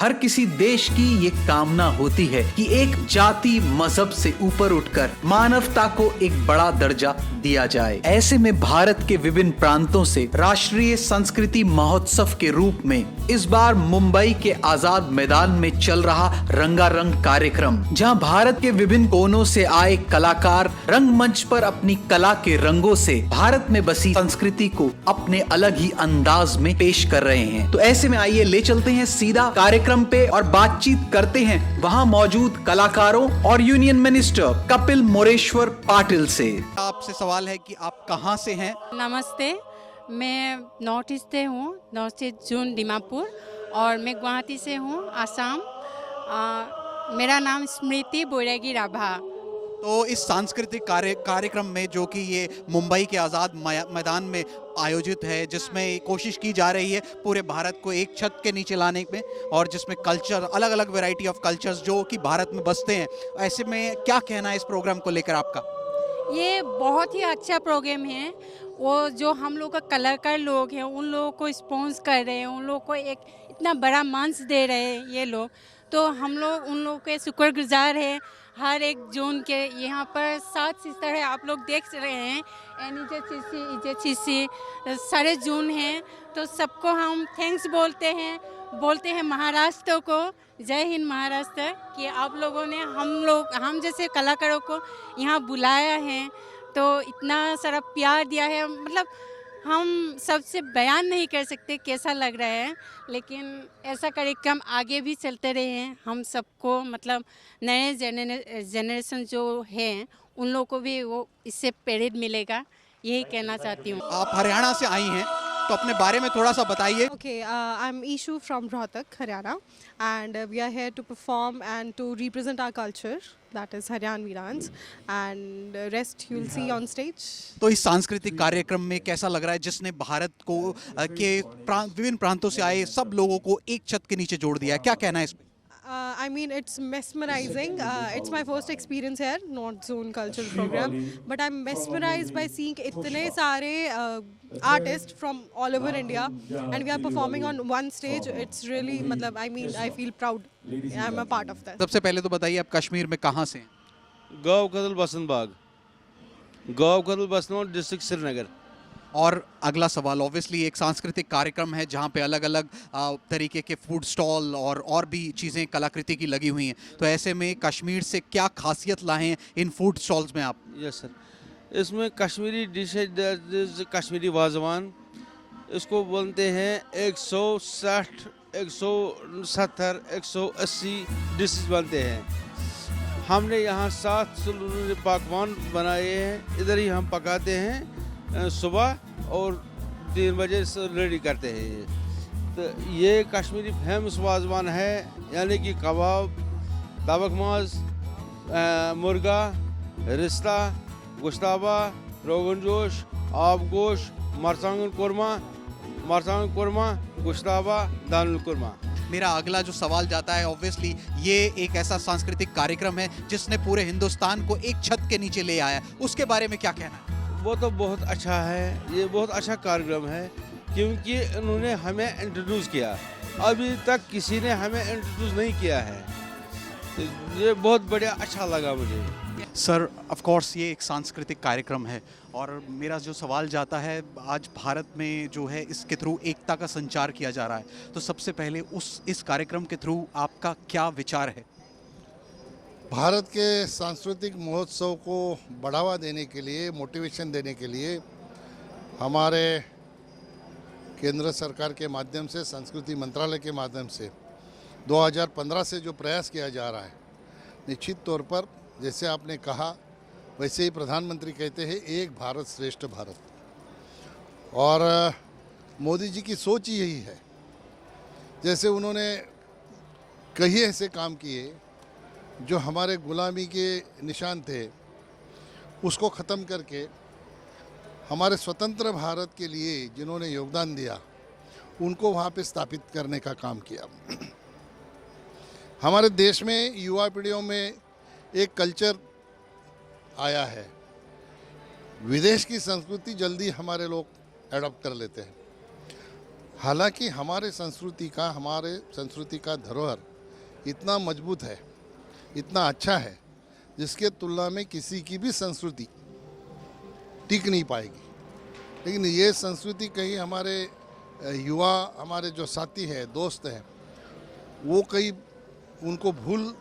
हर किसी देश की ये कामना होती है कि एक जाति मजहब से ऊपर उठकर मानवता को एक बड़ा दर्जा दिया जाए। ऐसे में भारत के विभिन्न प्रांतों से राष्ट्रीय संस्कृति महोत्सव के रूप में इस बार मुंबई के आजाद मैदान में चल रहा रंगारंग कार्यक्रम, जहां भारत के विभिन्न कोनों से आए कलाकार रंगमंच पर अपनी कला के रंगों से भारत में बसी संस्कृति को अपने अलग ही अंदाज में पेश कर रहे हैं। तो ऐसे में आइए ले चलते हैं सीधा कार्यक्रम पे और बातचीत करते हैं वहां मौजूद कलाकारों और यूनियन मिनिस्टर कपिल मोरेश्वर पाटिल से। आपसे सवाल है कि आप कहां से हैं? नमस्ते, मैं नॉर्थ ईस्ट से हूँ, नॉर्थ ईस्ट जोन दीमापुर, और मैं गुवाहाटी से हूँ, आसाम। मेरा नाम स्मृति बोरेगी राभा। तो इस सांस्कृतिक कार्यक्रम में जो कि ये मुंबई के आज़ाद मैदान में आयोजित है, जिसमें कोशिश की जा रही है पूरे भारत को एक छत के नीचे लाने में, और जिसमें कल्चर अलग अलग वैरायटी ऑफ कल्चर्स जो कि भारत में बसते हैं, ऐसे में क्या कहना है इस प्रोग्राम को लेकर आपका? ये बहुत ही अच्छा प्रोग्राम है। वो जो हम लोग का कलाकार लोग हैं उन लोगों को स्पॉन्स कर रहे हैं, उन लोगों को एक इतना बड़ा मंच दे रहे हैं ये लोग, तो हम लोग उन लोगों के शुक्रगुजार हैं। हर एक जोन के यहाँ पर 7 सिस्टर है, आप लोग देख रहे हैं, एनईजेसीसी सारे जोन हैं, तो सबको हम थैंक्स बोलते हैं महाराष्ट्र को, जय हिंद महाराष्ट्र, कि आप लोगों ने हम जैसे कलाकारों को यहाँ बुलाया है, तो इतना सारा प्यार दिया है। मतलब हम सबसे बयान नहीं कर सकते कैसा लग रहा है, लेकिन ऐसा कार्यक्रम आगे भी चलते रहे हैं। हम सबको मतलब नए जेनरेशन जो हैं उन लोगों को भी वो इससे प्रेरित मिलेगा, यही कहना चाहती हूँ। आप हरियाणा से आई हैं, तो अपने बारे में थोड़ा सा बताइए। Okay, I'm Ishu from Rohtak, Haryana, and we are here to perform and to represent our culture, that is Haryanvi dance, and rest you'll see on stage. तो इस सांस्कृतिक कार्यक्रम में कैसा लग रहा है, जिसने भारत को के विभिन्न प्रांतों से आए सब लोगों को एक छत के नीचे जोड़ दिया है, क्या कहना है इसमें? I mean, it's mesmerizing. It's my first experience here, North Zone Cultural Program, but I'm mesmerized by seeing इतने सारे artists from all over India, and we are performing on one stage. It's really, मतलब, I mean, I feel proud. I'm a part of that. सबसे पहले तो बताइए आप कश्मीर में कहाँ से हैं? गाँव कदल बसन बाग, गाँव कदल बसन डिस्ट्रिक्ट श्रीनगर। और अगला सवाल, ऑब्वियसली एक सांस्कृतिक कार्यक्रम है जहाँ पे अलग अलग तरीके के फूड स्टॉल और भी चीज़ें कलाकृति की लगी हुई हैं, तो ऐसे में कश्मीर से क्या खासियत लाए हैं इन फूड स्टॉल्स में आप? यस सर, इसमें कश्मीरी डिश है, कश्मीरी वाजवान, इसको बोलते हैं 160, 170, 180 डिशेस बनते हैं। हमने यहाँ 7 पकवान बनाए हैं, इधर ही हम पकाते हैं सुबह और 3 बजे रेडी करते हैं ये। तो ये कश्मीरी फेमस वाजवान है, यानी कि कबाब, तबक माज, मुर्गा, रिश्ता, गोश्ताबा, रोगन जोश, आब गोश, मरचांगन कुरमा, गोश्ताबा, दानुल कुरमा। मेरा अगला जो सवाल जाता है, ऑब्वियसली ये एक ऐसा सांस्कृतिक कार्यक्रम है जिसने पूरे हिंदुस्तान को एक छत के नीचे ले आया, उसके बारे में क्या कहना है? वो तो बहुत अच्छा है, ये बहुत अच्छा कार्यक्रम है, क्योंकि उन्होंने हमें इंट्रोड्यूस किया, अभी तक किसी ने हमें इंट्रोड्यूस नहीं किया है, तो ये बहुत बढ़िया अच्छा लगा मुझे। सर, ऑफ कोर्स ये एक सांस्कृतिक कार्यक्रम है, और मेरा जो सवाल जाता है, आज भारत में जो है इसके थ्रू एकता का संचार किया जा रहा है, तो सबसे पहले इस कार्यक्रम के थ्रू आपका क्या विचार है? भारत के सांस्कृतिक महोत्सव को बढ़ावा देने के लिए, मोटिवेशन देने के लिए हमारे केंद्र सरकार के माध्यम से, संस्कृति मंत्रालय के माध्यम से 2015 से जो प्रयास किया जा रहा है, निश्चित तौर पर जैसे आपने कहा वैसे ही प्रधानमंत्री कहते हैं एक भारत श्रेष्ठ भारत, और मोदी जी की सोच ही यही है। जैसे उन्होंने कई ऐसे काम किए जो हमारे गुलामी के निशान थे, उसको ख़त्म करके हमारे स्वतंत्र भारत के लिए जिन्होंने योगदान दिया उनको वहाँ पे स्थापित करने का काम किया। हमारे देश में युवा पीढ़ियों में एक कल्चर आया है, विदेश की संस्कृति जल्दी हमारे लोग एडॉप्ट कर लेते हैं। हालांकि हमारे संस्कृति का धरोहर इतना मजबूत है, इतना अच्छा है, जिसके तुलना में किसी की भी संस्कृति टिक नहीं पाएगी। लेकिन ये संस्कृति कहीं हमारे युवा, हमारे जो साथी हैं, दोस्त हैं, वो कहीं उनको भूल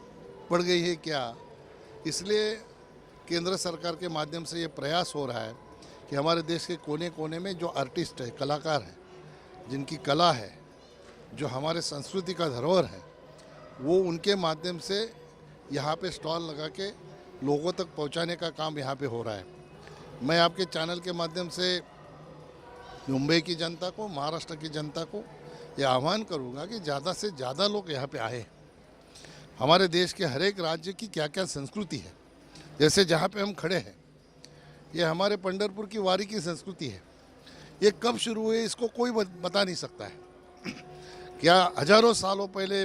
पड़ गई है क्या? इसलिए केंद्र सरकार के माध्यम से ये प्रयास हो रहा है कि हमारे देश के कोने कोने में जो आर्टिस्ट है, कलाकार हैं, जिनकी कला है, जो हमारे संस्कृति का धरोहर है, वो उनके माध्यम से यहाँ पे स्टॉल लगा के लोगों तक पहुँचाने का काम यहाँ पे हो रहा है। मैं आपके चैनल के माध्यम से मुंबई की जनता को, महाराष्ट्र की जनता को ये आह्वान करूँगा कि ज़्यादा से ज़्यादा लोग यहाँ पे आए। हमारे देश के हर एक राज्य की क्या क्या संस्कृति है, जैसे जहाँ पे हम खड़े हैं, ये हमारे पंढरपुर की वारी की संस्कृति है। ये कब शुरू हुई इसको कोई बता नहीं सकता है। क्या हजारों सालों पहले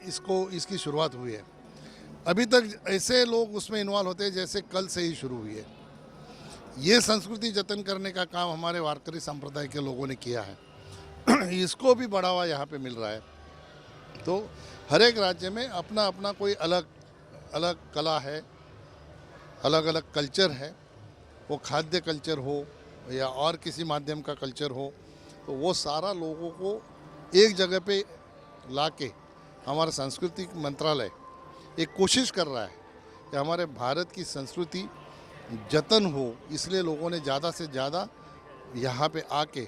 इसकी शुरुआत हुई है। अभी तक ऐसे लोग उसमें इन्वॉल्व होते हैं जैसे कल से ही शुरू हुई है। ये संस्कृति जतन करने का काम हमारे वारकरी संप्रदाय के लोगों ने किया है। इसको भी बढ़ावा यहाँ पे मिल रहा है। तो हर एक राज्य में अपना अपना कोई अलग अलग कला है, अलग अलग कल्चर है। वो खाद्य कल्चर हो या और किसी माध्यम का कल्चर हो, तो वो सारा लोगों को एक जगह पे लाके हमारा सांस्कृतिक मंत्रालय एक कोशिश कर रहा है कि हमारे भारत की संस्कृति जतन हो। इसलिए लोगों ने ज़्यादा से ज़्यादा यहाँ पे आके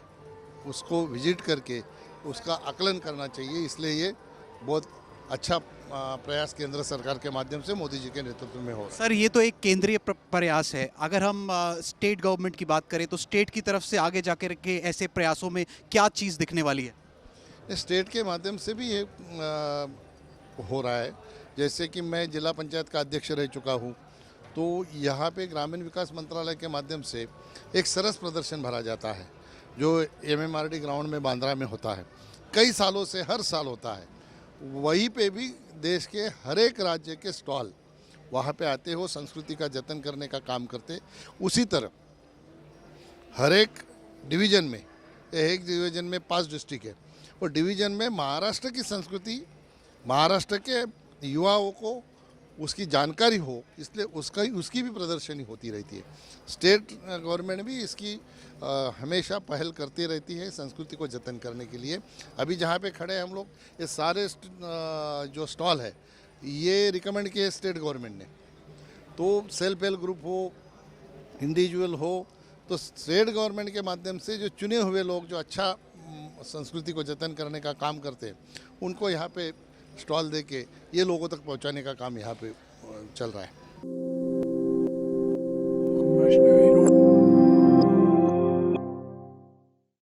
उसको विजिट करके उसका आकलन करना चाहिए। इसलिए ये बहुत अच्छा प्रयास केंद्र सरकार के माध्यम से मोदी जी के नेतृत्व में हो। सर, ये तो एक केंद्रीय प्रयास है। अगर हम स्टेट गवर्नमेंट की बात करें तो स्टेट की तरफ से आगे जाकर के ऐसे प्रयासों में क्या चीज़ दिखने वाली है? स्टेट के माध्यम से भी ये हो रहा है। जैसे कि मैं जिला पंचायत का अध्यक्ष रह चुका हूँ, तो यहाँ पे ग्रामीण विकास मंत्रालय के माध्यम से एक सरस प्रदर्शन भरा जाता है जो MMRD ग्राउंड में बांद्रा में होता है। कई सालों से हर साल होता है। वहीं पे भी देश के हर एक राज्य के स्टॉल वहाँ पे आते हो, संस्कृति का जतन करने का काम करते। उसी तरह हर एक डिवीज़न में, एक डिवीज़न में 5 डिस्ट्रिक्ट है, और डिवीज़न में महाराष्ट्र की संस्कृति, महाराष्ट्र के युवाओं को उसकी जानकारी हो, इसलिए उसकी भी प्रदर्शनी होती रहती है। स्टेट गवर्नमेंट भी इसकी हमेशा पहल करती रहती है संस्कृति को जतन करने के लिए। अभी जहाँ पे खड़े हैं हम लोग, ये सारे जो स्टॉल है ये रिकमेंड किए स्टेट गवर्नमेंट ने। तो सेल्फ हेल्प ग्रुप हो, इंडिविजुअल हो, तो स्टेट गवर्नमेंट के माध्यम से जो चुने हुए लोग जो अच्छा संस्कृति को जतन करने का काम करते हैं, उनको यहाँ पे स्टॉल दे के ये लोगों तक पहुँचाने का काम यहाँ पे चल रहा है।